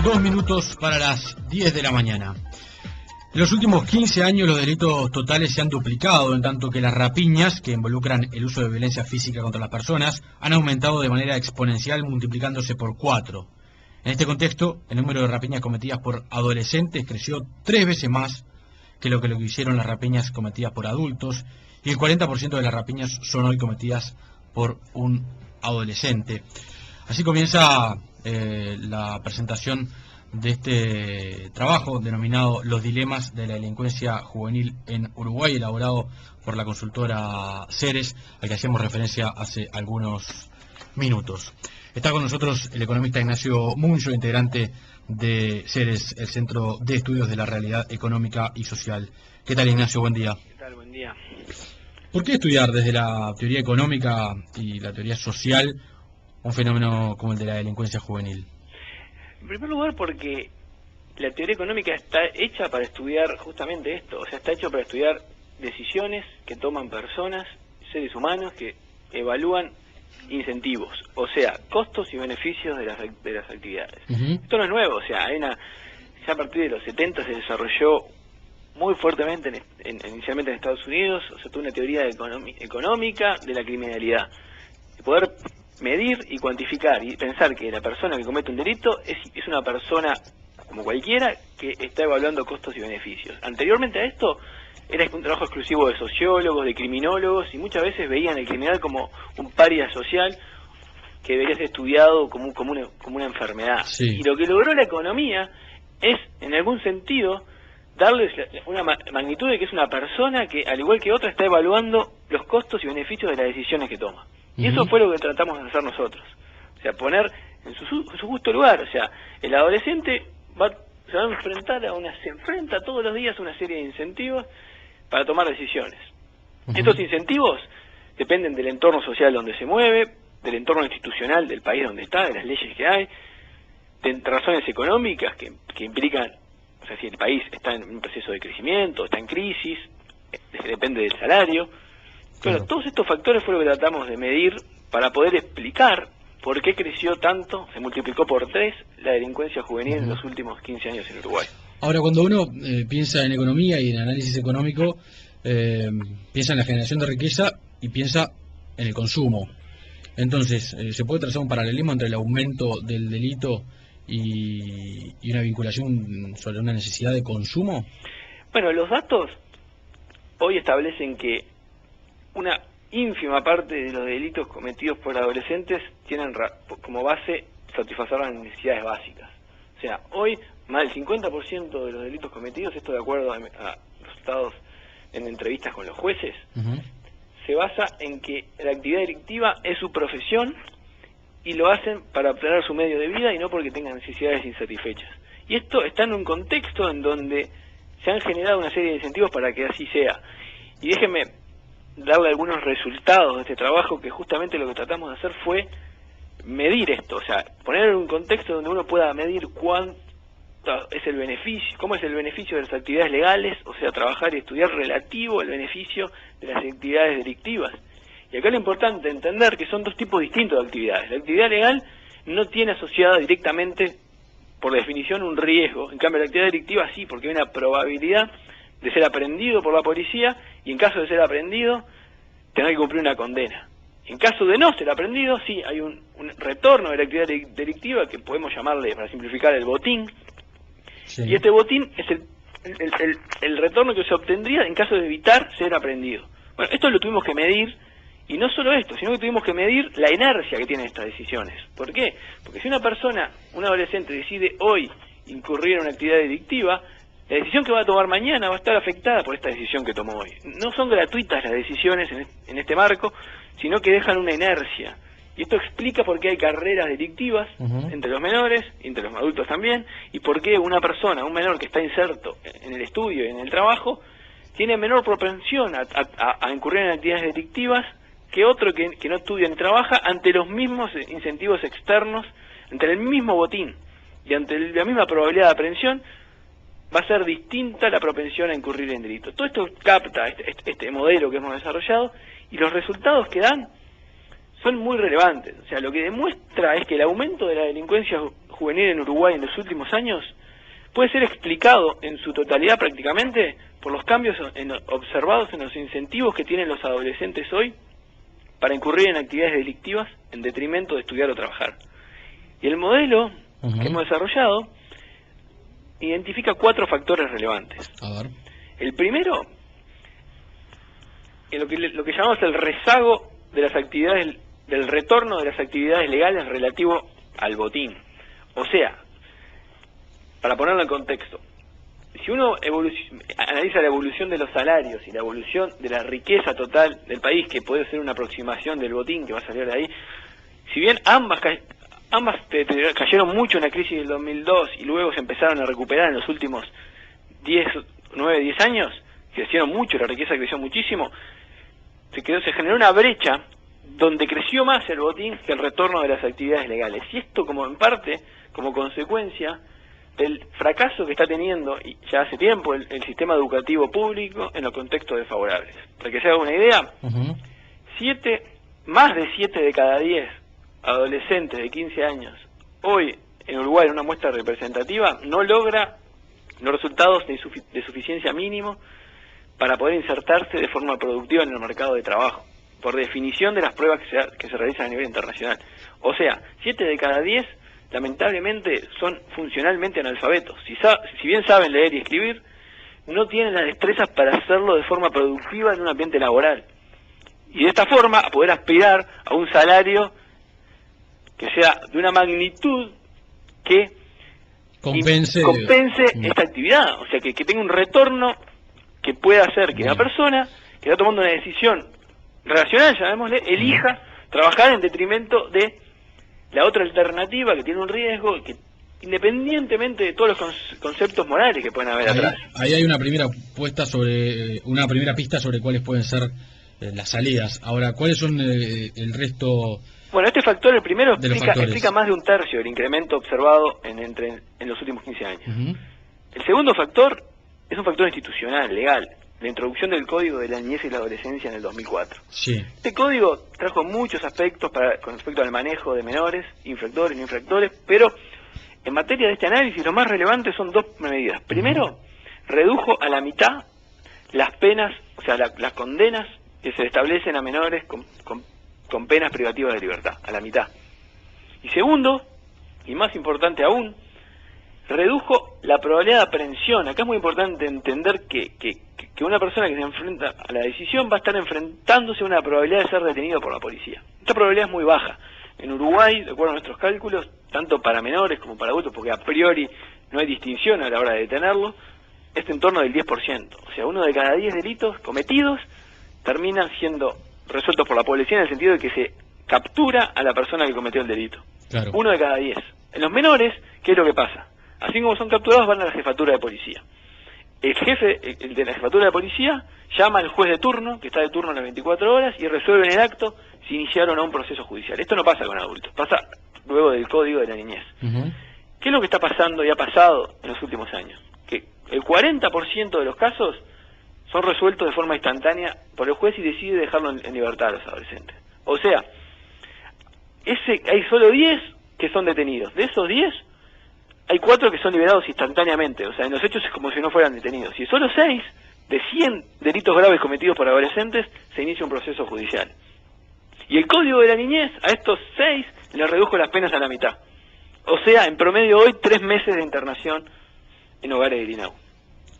2 minutos para las 10 de la mañana. En los últimos 15 años los delitos totales se han duplicado, en tanto que las rapiñas, que involucran el uso de violencia física contra las personas, han aumentado de manera exponencial, multiplicándose por 4. En este contexto, el número de rapiñas cometidas por adolescentes creció 3 veces más que lo que hicieron las rapiñas cometidas por adultos, y el 40% de las rapiñas son hoy cometidas por un adolescente. Así comienza la presentación de este trabajo denominado Los dilemas de la delincuencia juvenil en Uruguay, elaborado por la consultora Ceres, al que hacíamos referencia hace algunos minutos. Está con nosotros el economista Ignacio Muncho, integrante de Ceres, el Centro de Estudios de la Realidad Económica y Social. ¿Qué tal, Ignacio? Buen día. ¿Qué tal? Buen día. ¿Por qué estudiar desde la teoría económica y la teoría social un fenómeno como el de la delincuencia juvenil? En primer lugar, porque la teoría económica está hecha para estudiar justamente esto, o sea, está hecho para estudiar decisiones que toman personas, seres humanos, que evalúan incentivos, o sea, costos y beneficios de las actividades. Esto no es nuevo, o sea, ya a partir de los 70 se desarrolló muy fuertemente inicialmente en Estados Unidos, o sea, toda una teoría económica de la criminalidad, de poder medir y cuantificar y pensar que la persona que comete un delito es una persona como cualquiera que está evaluando costos y beneficios. Anteriormente a esto era un trabajo exclusivo de sociólogos, de criminólogos, y muchas veces veían el criminal como un paria social que debería ser estudiado como una enfermedad. Sí. Y lo que logró la economía es, en algún sentido, darles una magnitud de que es una persona que, al igual que otra, está evaluando los costos y beneficios de las decisiones que toma. Y eso fue lo que tratamos de hacer nosotros. O sea, poner en su justo lugar. O sea, el adolescente se va a enfrentar se enfrenta todos los días a una serie de incentivos para tomar decisiones. Estos incentivos dependen del entorno social donde se mueve, del entorno institucional del país donde está, de las leyes que hay, de razones económicas que implican, o sea, si el país está en un proceso de crecimiento, está en crisis, depende del salario. Pero todos estos factores fue lo que tratamos de medir para poder explicar por qué creció tanto, se multiplicó por 3 la delincuencia juvenil en los últimos 15 años en Uruguay. Ahora, cuando uno piensa en economía y en análisis económico, piensa en la generación de riqueza y piensa en el consumo. Entonces, ¿se puede trazar un paralelismo entre el aumento del delito y una vinculación sobre una necesidad de consumo? Bueno, los datos hoy establecen que una ínfima parte de los delitos cometidos por adolescentes tienen como base satisfacer las necesidades básicas. O sea, hoy más del 50% de los delitos cometidos, esto de acuerdo a resultados en entrevistas con los jueces, se basa en que la actividad delictiva es su profesión y lo hacen para obtener su medio de vida y no porque tengan necesidades insatisfechas. Y esto está en un contexto en donde se han generado una serie de incentivos para que así sea. Y déjenme darle algunos resultados de este trabajo, que justamente lo que tratamos de hacer fue medir esto, o sea, poner en un contexto donde uno pueda medir cuánto es el beneficio, cómo es el beneficio de las actividades legales, o sea, trabajar y estudiar relativo al beneficio de las actividades delictivas. Y acá lo importante es entender que son dos tipos distintos de actividades. La actividad legal no tiene asociada directamente, por definición, un riesgo. En cambio, la actividad delictiva sí, porque hay una probabilidad de ser aprehendido por la policía y en caso de ser aprehendido, tener que cumplir una condena. En caso de no ser aprehendido, sí, hay un retorno de la actividad delictiva que podemos llamarle, para simplificar, el botín. Sí. Y este botín es el retorno que se obtendría en caso de evitar ser aprehendido. Bueno, esto lo tuvimos que medir, y no solo esto, sino que tuvimos que medir la inercia que tienen estas decisiones. ¿Por qué? Porque si una persona, un adolescente, decide hoy incurrir en una actividad delictiva, la decisión que va a tomar mañana va a estar afectada por esta decisión que tomó hoy. No son gratuitas las decisiones en este marco, sino que dejan una inercia. Y esto explica por qué hay carreras delictivas entre los menores, entre los adultos también, y por qué una persona, un menor que está inserto en el estudio y en el trabajo, tiene menor propensión a incurrir en actividades delictivas que otro que no estudia ni trabaja ante los mismos incentivos externos, ante el mismo botín y ante la misma probabilidad de aprehensión. Va a ser distinta la propensión a incurrir en delito. Todo esto capta este modelo que hemos desarrollado, y los resultados que dan son muy relevantes. O sea, lo que demuestra es que el aumento de la delincuencia juvenil en Uruguay en los últimos años puede ser explicado en su totalidad prácticamente por los cambios observados en los incentivos que tienen los adolescentes hoy para incurrir en actividades delictivas en detrimento de estudiar o trabajar. Y el modelo que hemos desarrollado identifica 4 factores relevantes. A ver. El primero, lo que llamamos el rezago de las actividades, del retorno de las actividades legales relativo al botín. O sea, para ponerlo en contexto, si uno analiza la evolución de los salarios y la evolución de la riqueza total del país, que puede ser una aproximación del botín que va a salir de ahí, si bien ambas cayeron mucho en la crisis del 2002 y luego se empezaron a recuperar en los últimos 9, 10 años, crecieron mucho, la riqueza creció muchísimo, se generó una brecha donde creció más el botín que el retorno de las actividades legales. Y esto como en parte, como consecuencia del fracaso que está teniendo y ya hace tiempo el sistema educativo público en los contextos desfavorables. Para que se haga una idea, más de 7 de cada 10 adolescentes de 15 años hoy en Uruguay, en una muestra representativa, no logra los resultados de suficiencia mínimo para poder insertarse de forma productiva en el mercado de trabajo, por definición de las pruebas que se realizan a nivel internacional. O sea, 7 de cada 10 lamentablemente son funcionalmente analfabetos. Si bien saben leer y escribir, no tienen las destrezas para hacerlo de forma productiva en un ambiente laboral. Y de esta forma a poder aspirar a un salario que sea de una magnitud que compense esta actividad. O sea, que tenga un retorno que pueda hacer que la persona que está tomando una decisión racional, llamémosle, elija trabajar en detrimento de la otra alternativa que tiene un riesgo, que independientemente de todos los conceptos morales que pueden haber atrás. Ahí hay una primera pista sobre cuáles pueden ser las salidas. Ahora, ¿cuáles son el resto? Bueno, este factor, el primero, explica más de un tercio del incremento observado en los últimos 15 años. El segundo factor es un factor institucional, legal, la introducción del Código de la Niñez y la Adolescencia en el 2004. Este código trajo muchos aspectos con respecto al manejo de menores, infractores, no infractores, pero en materia de este análisis lo más relevante son 2 medidas. Primero, redujo a la mitad las penas, o sea, las condenas que se establecen a menores con penas privativas de libertad, a la mitad. Y segundo, y más importante aún, redujo la probabilidad de aprehensión. Acá es muy importante entender que una persona que se enfrenta a la decisión va a estar enfrentándose a una probabilidad de ser detenido por la policía. Esta probabilidad es muy baja. En Uruguay, de acuerdo a nuestros cálculos, tanto para menores como para adultos, porque a priori no hay distinción a la hora de detenerlo, es en torno del 10%. O sea, 1 de cada 10 delitos cometidos terminan siendo resueltos por la policía en el sentido de que se captura a la persona que cometió el delito. Claro. 1 de cada 10. En los menores, ¿qué es lo que pasa? Así como son capturados, van a la jefatura de policía. El jefe de la jefatura de policía llama al juez de turno, que está de turno a las 24 horas, y resuelve en el acto si iniciaron o no un proceso judicial. Esto no pasa con adultos, pasa luego del Código de la Niñez. ¿Qué es lo que está pasando y ha pasado en los últimos años? Que el 40% de los casos son resueltos de forma instantánea por el juez y decide dejarlo en libertad a los adolescentes. O sea, hay solo 10 que son detenidos. De esos 10, hay 4 que son liberados instantáneamente. O sea, en los hechos es como si no fueran detenidos. Y solo 6 de 100 delitos graves cometidos por adolescentes se inicia un proceso judicial. Y el Código de la Niñez a estos 6 le redujo las penas a la mitad. O sea, en promedio hoy 3 meses de internación en hogares de INAU.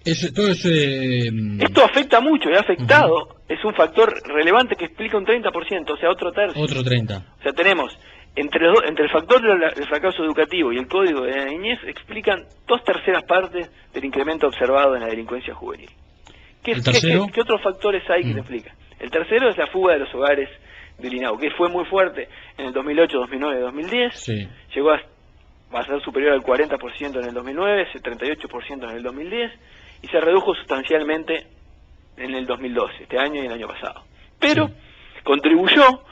Esto afecta mucho, y ha afectado, es un factor relevante que explica un 30%, o sea, otro tercio. Otro 30%. O sea, tenemos, entre el factor del fracaso educativo y el Código de la Niñez, explican 2/3 partes del incremento observado en la delincuencia juvenil. ¿Qué otros factores hay que se explican? El tercero es la fuga de los hogares del INAU, que fue muy fuerte en el 2008, 2009, 2010, llegó a ser superior al 40% en el 2009, 38% en el 2010, y se redujo sustancialmente en el 2012, este año y el año pasado. Pero contribuyó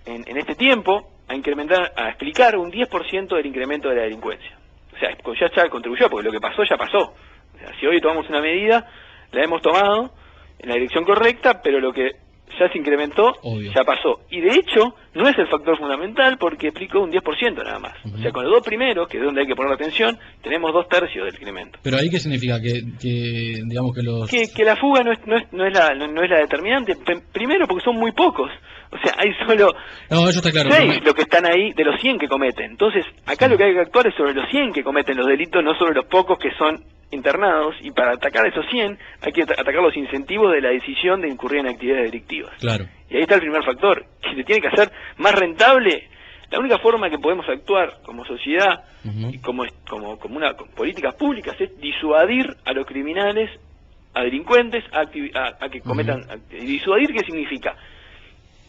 en este tiempo a explicar un 10% del incremento de la delincuencia. O sea, ya contribuyó, porque lo que pasó ya pasó. O sea, si hoy tomamos una medida, la hemos tomado en la dirección correcta, pero lo que ya se incrementó, obvio, ya pasó. Y de hecho, no es el factor fundamental porque explicó un 10% nada más. O sea, con los dos primeros, que es donde hay que poner la atención, tenemos 2/3 del incremento. pero ahí, ¿qué significa? Que digamos que los... Que la fuga no es la determinante, primero porque son muy pocos. O sea, hay solo No, eso está claro. 6 los que están ahí de los 100 que cometen. Entonces, acá lo que hay que actuar es sobre los 100 que cometen los delitos, no sobre los pocos que son internados, y para atacar a esos 100 hay que atacar los incentivos de la decisión de incurrir en actividades delictivas. Claro. Y ahí está el primer factor, que se tiene que hacer más rentable. La única forma que podemos actuar como sociedad y como políticas públicas es disuadir a los criminales, a delincuentes, a que cometan. ¿Disuadir qué significa?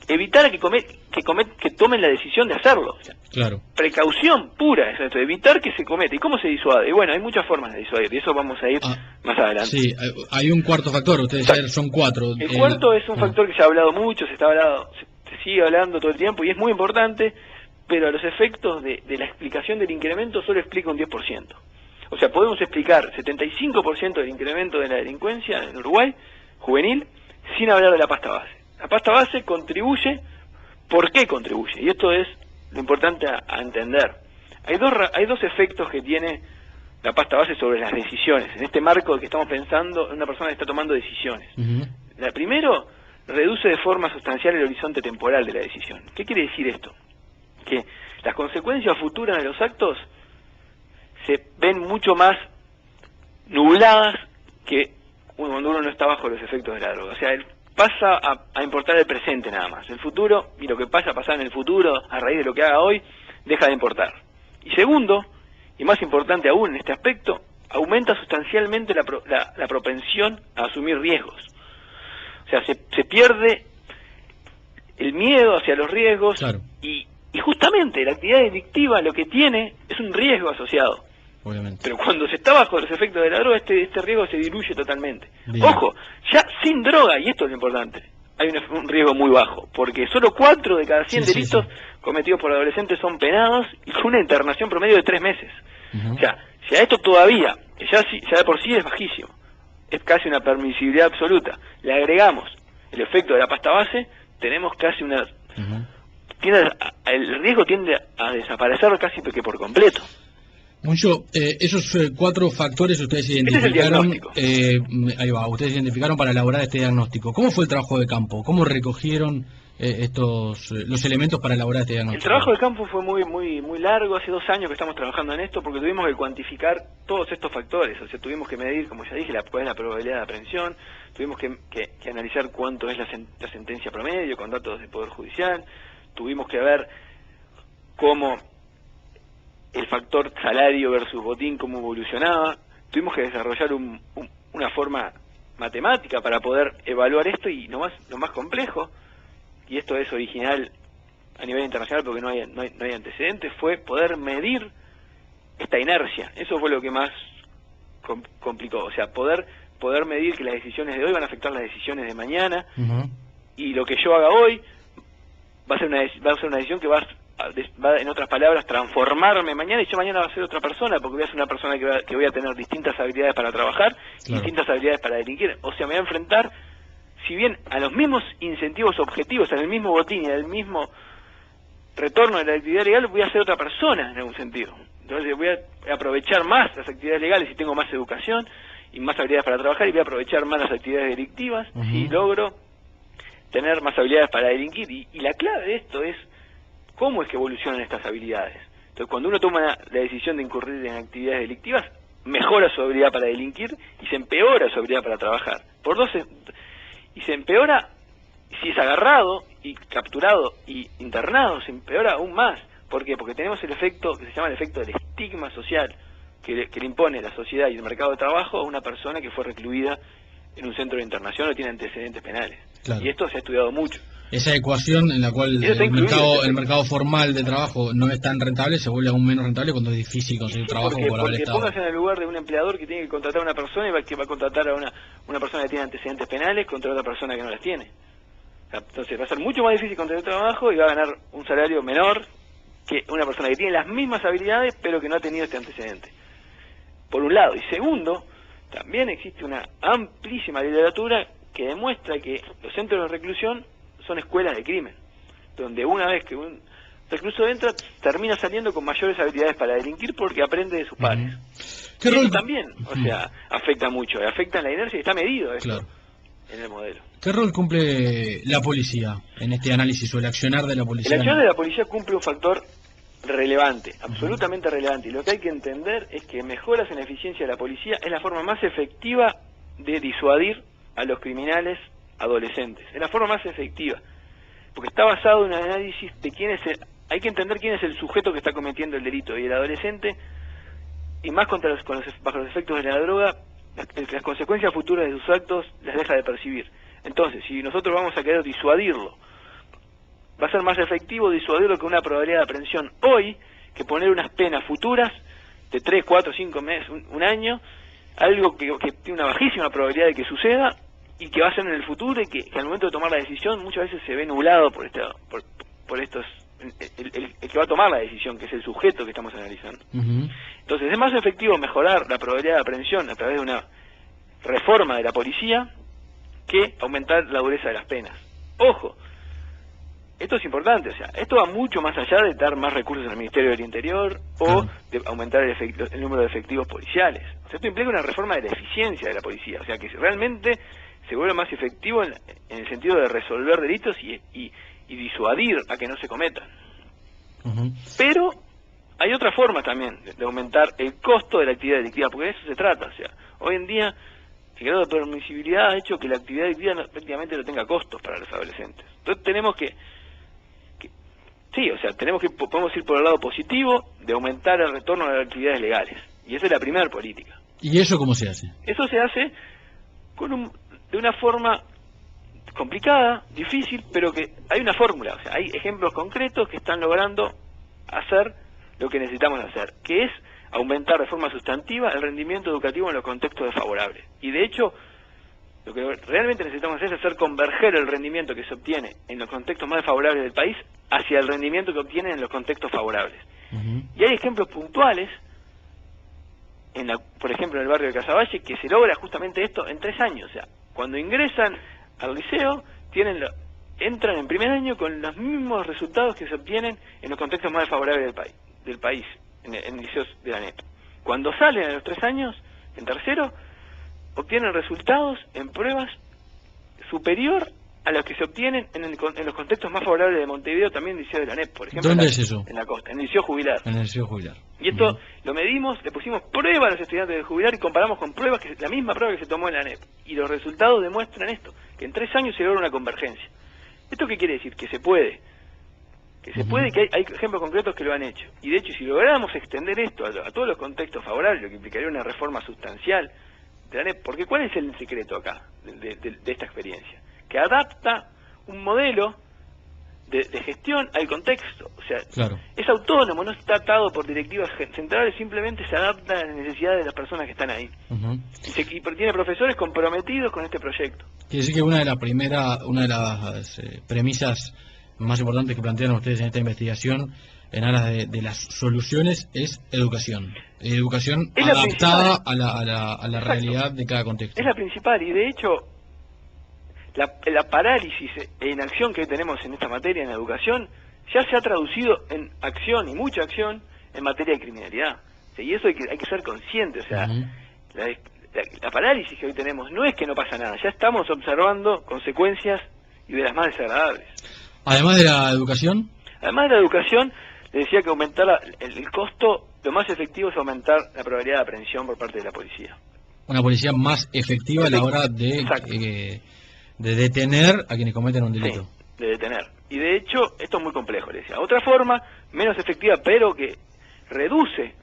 Evitar que tomen la decisión de hacerlo. O sea, claro. Precaución pura es esto, evitar que se cometa. ¿Y cómo se disuade? Y bueno, hay muchas formas de disuadir, y eso vamos a ir más adelante. Sí, hay un cuarto factor, ustedes son 4. El cuarto es un factor que se ha hablado mucho, se sigue hablando todo el tiempo, y es muy importante, pero a los efectos de la explicación del incremento solo explica un 10%. O sea, podemos explicar 75% del incremento de la delincuencia en Uruguay, juvenil, sin hablar de la pasta base. La pasta base contribuye. ¿Por qué contribuye? Y esto es lo importante a entender. Hay dos efectos que tiene la pasta base sobre las decisiones. En este marco que estamos pensando, una persona que está tomando decisiones. La primero, reduce de forma sustancial el horizonte temporal de la decisión. ¿Qué quiere decir esto? Que las consecuencias futuras de los actos se ven mucho más nubladas que cuando uno no está bajo los efectos de la droga. O sea, pasa a importar el presente nada más. El futuro, y lo que pasa a pasar en el futuro a raíz de lo que haga hoy, deja de importar. Y segundo, y más importante aún en este aspecto, aumenta sustancialmente la propensión a asumir riesgos. O sea, se pierde el miedo hacia los riesgos. Claro. Y justamente la actividad delictiva lo que tiene es un riesgo asociado. Obviamente. Pero cuando se está bajo los efectos de la droga, este riesgo se diluye totalmente. Bien. Ojo, ya sin droga, y esto es lo importante, hay un riesgo muy bajo, porque solo 4 de cada 100 delitos cometidos por adolescentes son penados, y con una internación promedio de 3 meses. O sea, si a esto todavía, que ya de por sí es bajísimo, es casi una permisibilidad absoluta, le agregamos el efecto de la pasta base, tenemos casi una... el riesgo tiende a desaparecer casi que por completo. Mucho, esos 4 factores ustedes identificaron. Ahí va, ustedes identificaron para elaborar este diagnóstico. ¿Cómo fue el trabajo de campo? ¿Cómo recogieron los elementos para elaborar este diagnóstico? El trabajo de campo fue muy largo. Hace 2 años que estamos trabajando en esto porque tuvimos que cuantificar todos estos factores. O sea, tuvimos que medir, como ya dije, cuál es la probabilidad de aprehensión. Tuvimos que analizar cuánto es la sentencia promedio con datos del Poder Judicial. Tuvimos que ver cómo el factor salario versus botín, cómo evolucionaba. Tuvimos que desarrollar una forma matemática para poder evaluar esto, y lo más complejo, y esto es original a nivel internacional porque no hay antecedentes, fue poder medir esta inercia. Eso fue lo que más complicó. O sea, poder medir que las decisiones de hoy van a afectar las decisiones de mañana, y lo que yo haga hoy va a ser una decisión que va, en otras palabras, transformarme mañana, y yo mañana va a ser otra persona, porque voy a ser una persona que voy a tener distintas habilidades para trabajar, y distintas habilidades para delinquir. O sea, me voy a enfrentar, si bien a los mismos incentivos objetivos, al mismo botín y al mismo retorno de la actividad legal, voy a ser otra persona en algún sentido. Entonces voy a aprovechar más las actividades legales si tengo más educación y más habilidades para trabajar, y voy a aprovechar más las actividades delictivas si logro tener más habilidades para delinquir. Y la clave de esto es cómo es que evolucionan estas habilidades. Entonces, cuando uno toma la decisión de incurrir en actividades delictivas, mejora su habilidad para delinquir y se empeora su habilidad para trabajar. Y se empeora si es agarrado y capturado y internado, se empeora aún más. ¿Por qué? Porque tenemos el efecto que se llama el efecto del estigma social que le impone la sociedad y el mercado de trabajo a una persona que fue recluida en un centro de internación o tiene antecedentes penales. Claro. Y esto se ha estudiado mucho. Esa ecuación en la cual el mercado formal de trabajo no es tan rentable se vuelve aún menos rentable cuando es difícil conseguir trabajo por haber estado. Porque póngase en el lugar de un empleador que tiene que contratar a una persona y que va a contratar a una persona que tiene antecedentes penales contra otra persona que no las tiene. O sea, entonces va a ser mucho más difícil conseguir trabajo y va a ganar un salario menor que una persona que tiene las mismas habilidades pero que no ha tenido este antecedente. Por un lado. Y segundo, también existe una amplísima literatura que demuestra que los centros de reclusión son escuelas de crimen, donde una vez que un recluso entra, termina saliendo con mayores habilidades para delinquir porque aprende de sus pares. ¿Qué y rol eso también, o sea, afecta mucho, afecta en la inercia y está medido esto en el modelo. ¿Qué rol cumple la policía en este análisis o el accionar de la policía? El accionar de la policía cumple un factor relevante, absolutamente relevante, y lo que hay que entender es que mejoras en la eficiencia de la policía es la forma más efectiva de disuadir a los criminales adolescentes, es la forma más efectiva, porque está basado en un análisis de quién es hay que entender quién es el sujeto que está cometiendo el delito, y el adolescente, y más bajo los efectos de la droga, las consecuencias futuras de sus actos las deja de percibir. Entonces, si nosotros vamos a querer disuadirlo, va a ser más efectivo disuadirlo con una probabilidad de aprehensión hoy que poner unas penas futuras de 3, 4, 5 meses, un año, algo que tiene una bajísima probabilidad de que suceda y que va a ser en el futuro y que al momento de tomar la decisión muchas veces se ve nublado por estos el que va a tomar la decisión, que es el sujeto que estamos analizando. Entonces es más efectivo mejorar la probabilidad de aprehensión a través de una reforma de la policía que aumentar la dureza de las penas. Ojo, esto es importante, o sea, esto va mucho más allá de dar más recursos al Ministerio del Interior o de aumentar el número de efectivos policiales. O sea, esto implica una reforma de la eficiencia de la policía, o sea, que realmente se vuelva más efectivo en el sentido de resolver delitos y disuadir a que no se cometan. Pero hay otra forma también de aumentar el costo de la actividad delictiva, porque de eso se trata, o sea, hoy en día el grado de permisibilidad ha hecho que la actividad delictiva prácticamente no tenga costos para los adolescentes. Entonces tenemos podemos ir por el lado positivo de aumentar el retorno a las actividades legales, y esa es la primera política. ¿Y eso cómo se hace? Eso se hace de una forma complicada, difícil, pero que hay una fórmula, o sea, hay ejemplos concretos que están logrando hacer lo que necesitamos hacer, que es aumentar de forma sustantiva el rendimiento educativo en los contextos desfavorables. Y de hecho, lo que realmente necesitamos hacer es hacer converger el rendimiento que se obtiene en los contextos más desfavorables del país hacia el rendimiento que obtienen en los contextos favorables. Y hay ejemplos puntuales, por ejemplo en el barrio de Casaballe, que se logra justamente esto en 3 años. O sea, cuando ingresan al liceo, entran en primer año con los mismos resultados que se obtienen en los contextos más desfavorables del país, en liceos de la ANEP. Cuando salen a los 3 años, en tercero, obtienen resultados en pruebas superior a los que se obtienen en los contextos más favorables de Montevideo, también en el liceo de la ANEP, por ejemplo. ¿Dónde es eso? En la costa, en el liceo jubilar. En el liceo jubilar. Y esto lo medimos, le pusimos prueba a los estudiantes de jubilar y comparamos con pruebas, la misma prueba que se tomó en la ANEP. Y los resultados demuestran esto, que en 3 años se logra una convergencia. ¿Esto qué quiere decir? Que se puede. Que se puede, que hay ejemplos concretos que lo han hecho. Y de hecho, si lográramos extender esto a todos los contextos favorables, lo que implicaría una reforma sustancial de la ANEP, porque ¿cuál es el secreto acá de esta experiencia? Que adapta un modelo de gestión al contexto, o sea, es autónomo, no está atado por directivas centrales, simplemente se adapta a las necesidades de las personas que están ahí. Y tiene profesores comprometidos con este proyecto. Quiere decir que una de las premisas más importantes que plantean ustedes en esta investigación en aras de las soluciones es educación. Educación adaptada a la realidad de cada contexto. Es la principal, y de hecho la parálisis e inacción que tenemos en esta materia, en la educación, ya se ha traducido en acción, y mucha acción, en materia de criminalidad. O sea, y eso hay que ser consciente. O sea, la parálisis que hoy tenemos no es que no pasa nada, ya estamos observando consecuencias, y de las más desagradables. Además de la educación. Además de la educación, le decía que aumentar el costo, lo más efectivo es aumentar la probabilidad de aprehensión por parte de la policía. Una policía más efectiva a la hora de detener a quienes cometen un delito. Sí, de detener. Y de hecho, esto es muy complejo, le decía. Otra forma, menos efectiva, pero que reduce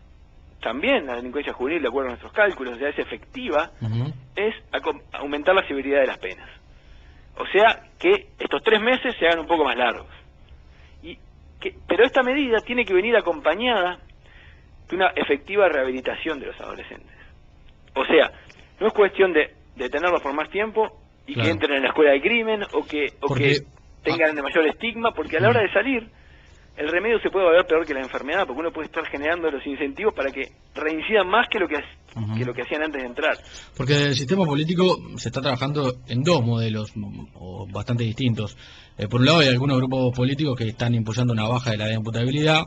también la delincuencia juvenil, de acuerdo a nuestros cálculos, o sea, es efectiva, es aumentar la severidad de las penas. O sea, que estos 3 meses se hagan un poco más largos. Pero esta medida tiene que venir acompañada de una efectiva rehabilitación de los adolescentes. O sea, no es cuestión de detenerlos por más tiempo y que entren en la escuela de crimen o que tengan el mayor estigma, porque a la hora de salir el remedio se puede volver peor que la enfermedad, porque uno puede estar generando los incentivos para que reincidan más que lo que hacían antes de entrar. Porque el sistema político se está trabajando en dos modelos o bastante distintos. Por un lado hay algunos grupos políticos que están impulsando una baja de la imputabilidad,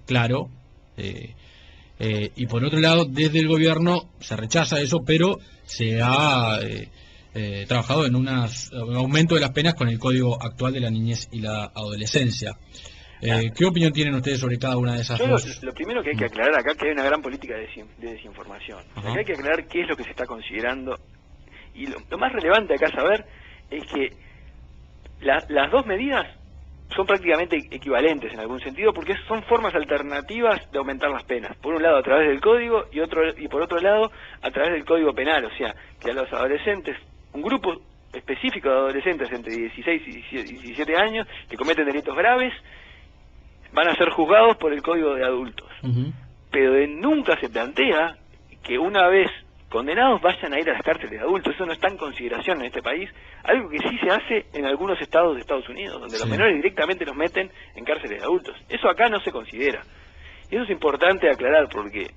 claro, y por otro lado desde el gobierno se rechaza eso, pero se ha trabajado en un aumento de las penas con el código actual de la niñez y la adolescencia. ¿Qué opinión tienen ustedes sobre cada una de esas dos? Lo primero que hay que aclarar acá es que hay una gran política de desinformación. O sea, que hay que aclarar qué es lo que se está considerando. Y lo más relevante acá saber es que las dos medidas son prácticamente equivalentes en algún sentido, porque son formas alternativas de aumentar las penas. Por un lado a través del código y por otro lado a través del código penal. O sea, que a los adolescentes, un grupo específico de adolescentes entre 16 y 17 años que cometen delitos graves, van a ser juzgados por el código de adultos. Pero nunca se plantea que una vez condenados vayan a ir a las cárceles de adultos. Eso no está en consideración en este país, algo que sí se hace en algunos estados de Estados Unidos, donde los menores directamente los meten en cárceles de adultos. Eso acá no se considera. Y eso es importante aclarar porque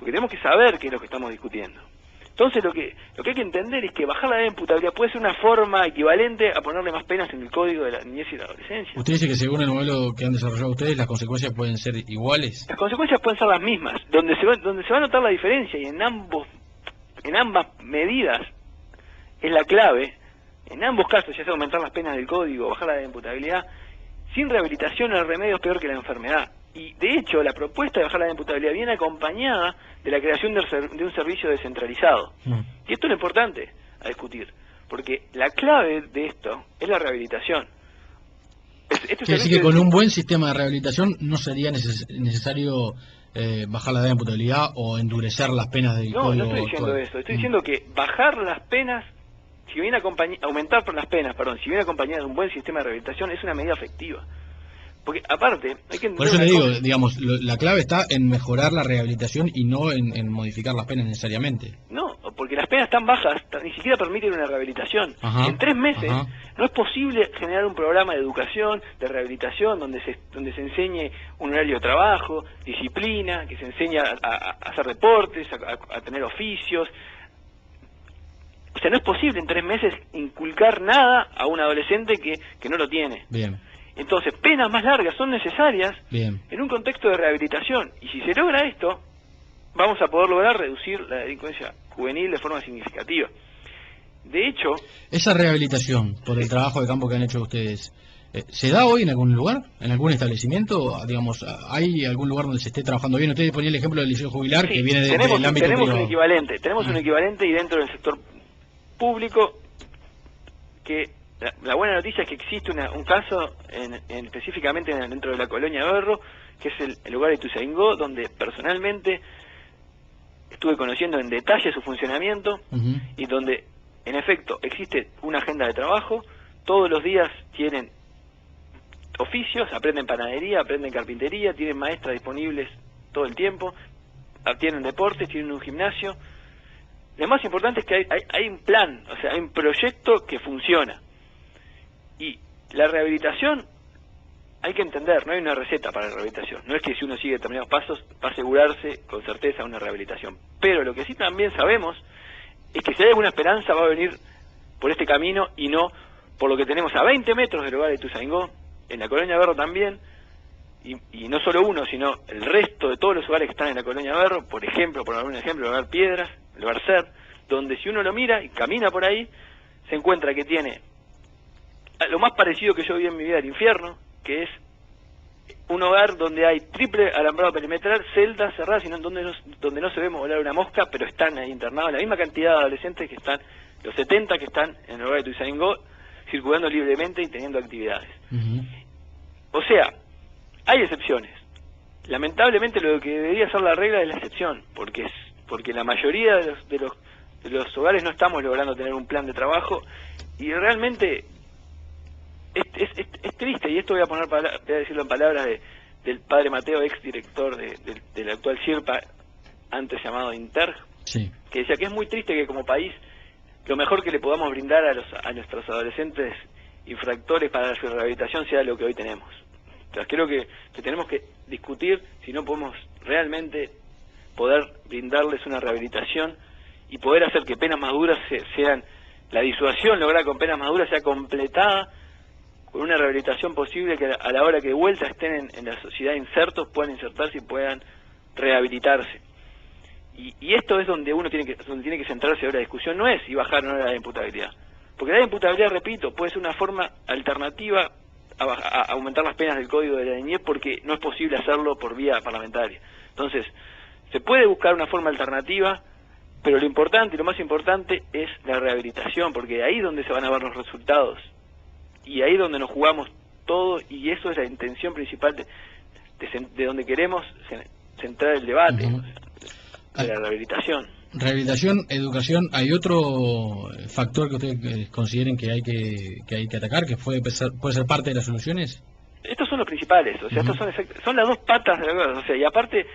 tenemos que saber qué es lo que estamos discutiendo. Entonces lo que hay que entender es que bajar la edad de imputabilidad puede ser una forma equivalente a ponerle más penas en el código de la niñez y la adolescencia. ¿Usted dice que según el modelo que han desarrollado ustedes, las consecuencias pueden ser iguales? Las consecuencias pueden ser las mismas. Donde se va a notar la diferencia, y en ambas medidas es la clave, en ambos casos, ya sea aumentar las penas del código o bajar la edad de imputabilidad, sin rehabilitación el remedio es peor que la enfermedad. Y de hecho la propuesta de bajar la imputabilidad viene acompañada de la creación de un servicio descentralizado. Y esto es lo importante a discutir, porque la clave de esto es la rehabilitación. Quiere decir que con un buen sistema de rehabilitación no sería necesario bajar la edad de imputabilidad o endurecer las penas del código. No estoy diciendo eso, estoy diciendo que bajar las penas, aumentar las penas, si viene acompañada de un buen sistema de rehabilitación, es una medida efectiva. Porque aparte, hay que entender. Por eso le digo, digamos, la clave está en mejorar la rehabilitación y no en modificar las penas necesariamente. No, porque las penas tan bajas ni siquiera permiten una rehabilitación. En 3 meses no es posible generar un programa de educación, de rehabilitación, donde se enseñe un horario de trabajo, disciplina, que se enseñe a hacer deportes, a tener oficios. O sea, no es posible en 3 meses inculcar nada a un adolescente que no lo tiene. Bien. Entonces, penas más largas son necesarias en un contexto de rehabilitación. Y si se logra esto, vamos a poder lograr reducir la delincuencia juvenil de forma significativa. De hecho... Esa rehabilitación, por el trabajo de campo que han hecho ustedes, ¿se da hoy en algún lugar? ¿En algún establecimiento? Digamos, ¿hay algún lugar donde se esté trabajando bien? Usted ponía el ejemplo del liceo jubilar, que viene del ámbito privado. Tenemos un equivalente, y dentro del sector público que... La buena noticia es que existe un caso específicamente dentro de la colonia Berro, que es el lugar de Ituzaingó, donde personalmente estuve conociendo en detalle su funcionamiento y donde en efecto existe una agenda de trabajo. Todos los días tienen oficios, aprenden panadería, aprenden carpintería, tienen maestras disponibles todo el tiempo, tienen deportes, tienen un gimnasio. Lo más importante es que hay un plan, o sea, hay un proyecto que funciona. Y la rehabilitación, hay que entender, no hay una receta para la rehabilitación. No es que si uno sigue determinados pasos va a asegurarse con certeza una rehabilitación. Pero lo que sí también sabemos es que si hay alguna esperanza va a venir por este camino y no por lo que tenemos a 20 metros del lugar de Ituzaingó, en la colonia Berro también, y no solo uno, sino el resto de todos los lugares que están en la colonia Berro, por ejemplo, por algún ejemplo, el lugar Piedras, el lugar Ser, donde si uno lo mira y camina por ahí, se encuentra que tiene lo más parecido que yo vi en mi vida al infierno, que es un hogar donde hay triple alambrado perimetral, celdas cerradas, sino donde no se ve volar una mosca, pero están ahí internados la misma cantidad de adolescentes que están, los 70 que están en el hogar de Ituzaingó, circulando libremente y teniendo actividades. O sea, hay excepciones. Lamentablemente lo que debería ser la regla es la excepción, porque la mayoría de los hogares no estamos logrando tener un plan de trabajo, y realmente es triste, y esto voy a decirlo en palabras del padre Mateo, ex director del actual CIRPA, antes llamado Interg, que decía que es muy triste que como país lo mejor que le podamos brindar a nuestros adolescentes infractores para su rehabilitación sea lo que hoy tenemos. O sea, creo que tenemos que discutir si no podemos realmente poder brindarles una rehabilitación y poder hacer que penas más duras sean, la disuasión lograda con penas más duras sea completada con una rehabilitación posible, que a la hora que de vuelta estén en la sociedad insertos, puedan insertarse y puedan rehabilitarse. Y esto es donde uno tiene que centrarse ahora. La discusión no es si bajar o no la imputabilidad, porque la imputabilidad, repito, puede ser una forma alternativa a aumentar las penas del Código de la Niñez, porque no es posible hacerlo por vía parlamentaria. Entonces, se puede buscar una forma alternativa, pero lo importante y lo más importante es la rehabilitación, porque ahí es donde se van a ver los resultados, y ahí es donde nos jugamos todo, y eso es la intención principal de donde queremos centrar el debate, de la rehabilitación. Rehabilitación, educación. ¿Hay otro factor que ustedes consideren que hay que atacar, que puede ser parte de las soluciones? Estos son los principales, o sea, estos son las dos patas de la cosa, o sea, y aparte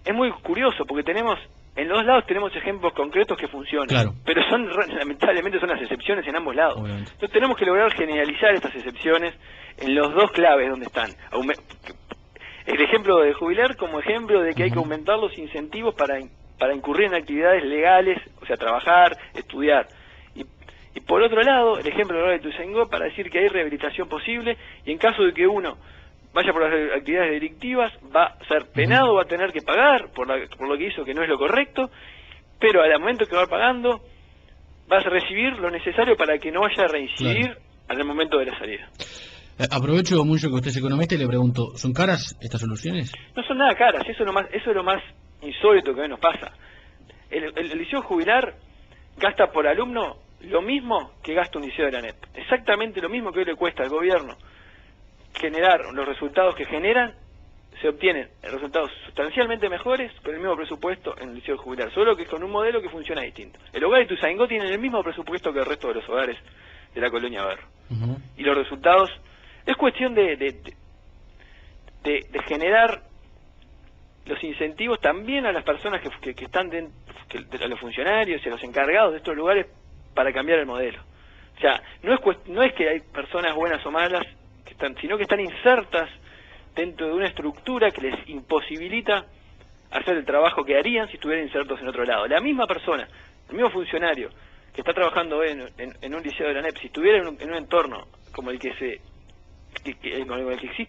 es muy curioso porque en los dos lados tenemos ejemplos concretos que funcionan, claro, pero lamentablemente son las excepciones en ambos lados. Obviamente. Entonces tenemos que lograr generalizar estas excepciones en los dos claves donde están. El ejemplo de jubilar como ejemplo de que hay que aumentar los incentivos para incurrir en actividades legales, o sea, trabajar, estudiar. Y por otro lado, el ejemplo de Ituzaingó para decir que hay rehabilitación posible, y en caso de que uno vaya por las actividades delictivas, va a ser penado, va a tener que pagar por lo que hizo, que no es lo correcto, pero al momento que va pagando, va a recibir lo necesario para que no vaya a reincidir en el momento de la salida. Aprovecho mucho que usted es economista y le pregunto, ¿son caras estas soluciones? No son nada caras, eso es lo más insólito que hoy nos pasa. El liceo jubilar gasta por alumno lo mismo que gasta un liceo de la NEP, exactamente lo mismo que hoy le cuesta al gobierno generar los resultados que generan. Se obtienen resultados sustancialmente mejores con el mismo presupuesto en el liceo jubilar, solo que con un modelo que funciona distinto. El hogar de Ituzaingó tiene el mismo presupuesto que el resto de los hogares de la colonia Berro. Y los resultados, es cuestión de generar los incentivos también a las personas que están a los funcionarios y a los encargados de estos lugares para cambiar el modelo. O sea, no es que hay personas buenas o malas, sino que están insertas dentro de una estructura que les imposibilita hacer el trabajo que harían si estuvieran insertos en otro lado. La misma persona, el mismo funcionario que está trabajando hoy en un liceo de la NEP, si estuviera en un entorno como el que existe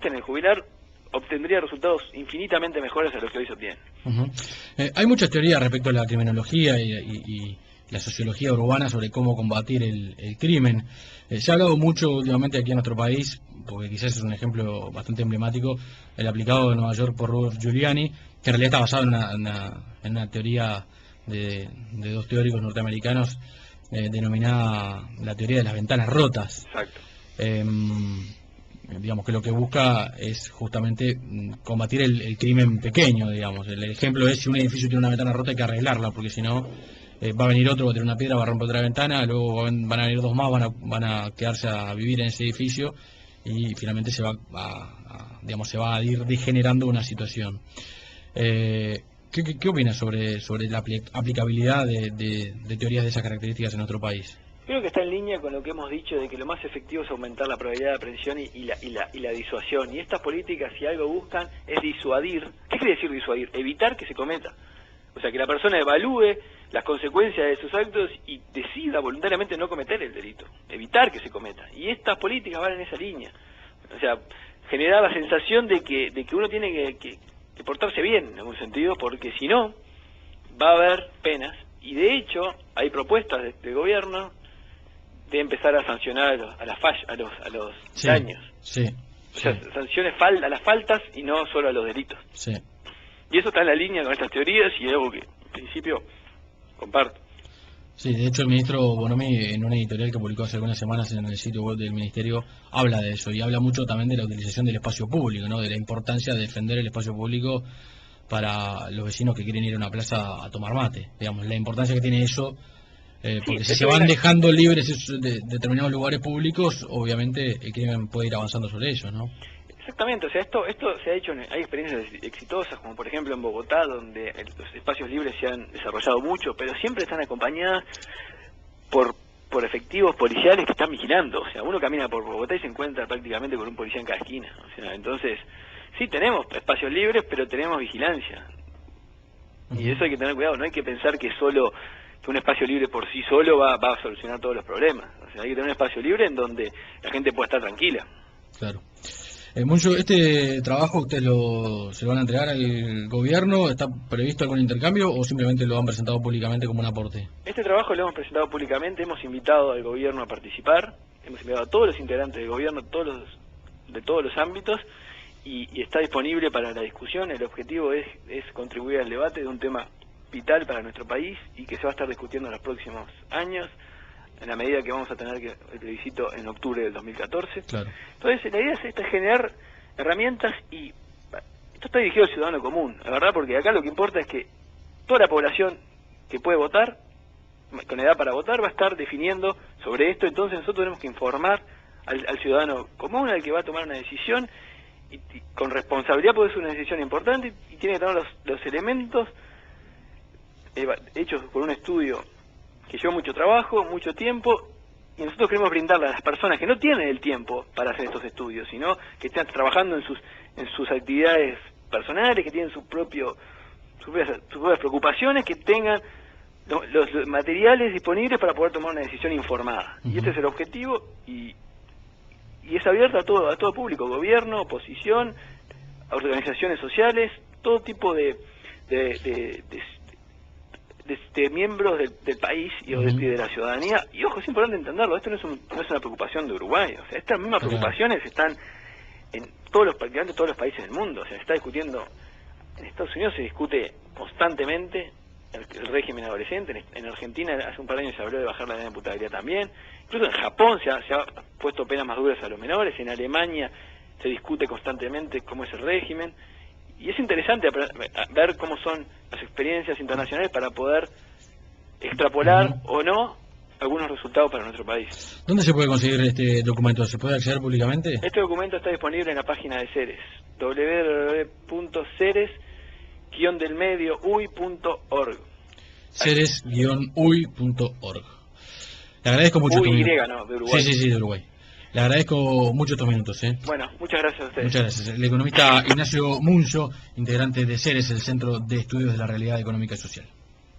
en el jubilar, obtendría resultados infinitamente mejores a los que hoy se obtienen. Hay muchas teorías respecto a la criminología y la sociología urbana sobre cómo combatir el crimen. Se ha hablado mucho últimamente aquí en nuestro país, porque quizás es un ejemplo bastante emblemático, el aplicado en Nueva York por Rudolph Giuliani, que en realidad está basado en una teoría de dos teóricos norteamericanos, denominada la teoría de las ventanas rotas. Exacto. Digamos que lo que busca es justamente combatir el crimen pequeño, digamos. El ejemplo es: si un edificio tiene una ventana rota, hay que arreglarla, porque si no va a venir otro, va a tener una piedra, va a romper otra ventana, luego van a venir dos más, van a quedarse a vivir en ese edificio, y finalmente se va a ir degenerando una situación. ¿Qué opinas sobre la aplicabilidad de teorías de esas características en nuestro país? Creo que está en línea con lo que hemos dicho de que lo más efectivo es aumentar la probabilidad de aprehensión y la disuasión. Y estas políticas, si algo buscan, es disuadir. ¿Qué quiere decir disuadir? Evitar que se cometa. O sea, que la persona evalúe las consecuencias de sus actos y decida voluntariamente no cometer el delito. Evitar que se cometa. Y estas políticas van en esa línea. O sea, generar la sensación de que uno tiene que portarse bien, en algún sentido, porque si no, va a haber penas. Y de hecho, hay propuestas del gobierno de empezar a sancionar a los daños. Sí. O sea, sanciones a las faltas y no solo a los delitos. Sí. Y eso está en la línea con estas teorías y es algo que, en principio, comparto. Sí, de hecho el ministro Bonomi, en una editorial que publicó hace algunas semanas en el sitio web del Ministerio, habla de eso, y habla mucho también de la utilización del espacio público, ¿no? De la importancia de defender el espacio público para los vecinos que quieren ir a una plaza a tomar mate. Digamos, la importancia que tiene eso, porque si se van dejando libres determinados lugares públicos, obviamente el crimen puede ir avanzando sobre ellos, ¿no? Exactamente, o sea, esto se ha hecho, hay experiencias exitosas, como por ejemplo en Bogotá, donde los espacios libres se han desarrollado mucho, pero siempre están acompañadas por por efectivos policiales que están vigilando. O sea, uno camina por Bogotá y se encuentra prácticamente con un policía en cada esquina. O sea, entonces, sí tenemos espacios libres, pero tenemos vigilancia. Y eso hay que tener cuidado. No hay que pensar que un espacio libre por sí solo va a solucionar todos los problemas. O sea, hay que tener un espacio libre en donde la gente pueda estar tranquila. Claro. Moncho, ¿este trabajo ustedes se lo van a entregar al gobierno? ¿Está previsto algún intercambio o simplemente lo han presentado públicamente como un aporte? Este trabajo lo hemos presentado públicamente, hemos invitado al gobierno a participar, hemos invitado a todos los integrantes del gobierno, de todos los ámbitos, y está disponible para la discusión. El objetivo es contribuir al debate de un tema vital para nuestro país y que se va a estar discutiendo en los próximos años, en la medida que vamos a tener el plebiscito en octubre del 2014. Claro. Entonces, la idea es generar herramientas, y esto está dirigido al ciudadano común, la verdad, porque acá lo que importa es que toda la población que puede votar, con edad para votar, va a estar definiendo sobre esto. Entonces nosotros tenemos que informar al ciudadano común, al que va a tomar una decisión, y con responsabilidad, porque es una decisión importante, y tiene que tener los elementos hechos por un estudio que lleva mucho trabajo, mucho tiempo, y nosotros queremos brindarle a las personas que no tienen el tiempo para hacer estos estudios, sino que están trabajando en sus actividades personales, que tienen sus propias preocupaciones, que tengan los materiales disponibles para poder tomar una decisión informada. Y este es el objetivo, y es abierto a todo público, gobierno, oposición, organizaciones sociales, todo tipo de miembros del país y de la ciudadanía. Y ojo, es importante entenderlo, esto no es una preocupación de Uruguay. O sea, estas mismas preocupaciones están en prácticamente todos los países del mundo. O sea, se está discutiendo, en Estados Unidos se discute constantemente el régimen adolescente, en Argentina hace un par de años se habló de bajar la edad de imputabilidad también, incluso en Japón se ha puesto penas más duras a los menores, en Alemania se discute constantemente cómo es el régimen. Y es interesante ver cómo son las experiencias internacionales para poder extrapolar o no algunos resultados para nuestro país. ¿Dónde se puede conseguir este documento? ¿Se puede acceder públicamente? Este documento está disponible en la página de Ceres, www.ceres-delmediouy.org. Ceres-uy.org. Le agradezco mucho. Uy, no, de Uruguay. Sí, de Uruguay. Le agradezco mucho estos minutos. Bueno, muchas gracias a ustedes. Muchas gracias. El economista Ignacio Munzo, integrante de CERES, el Centro de Estudios de la Realidad Económica y Social.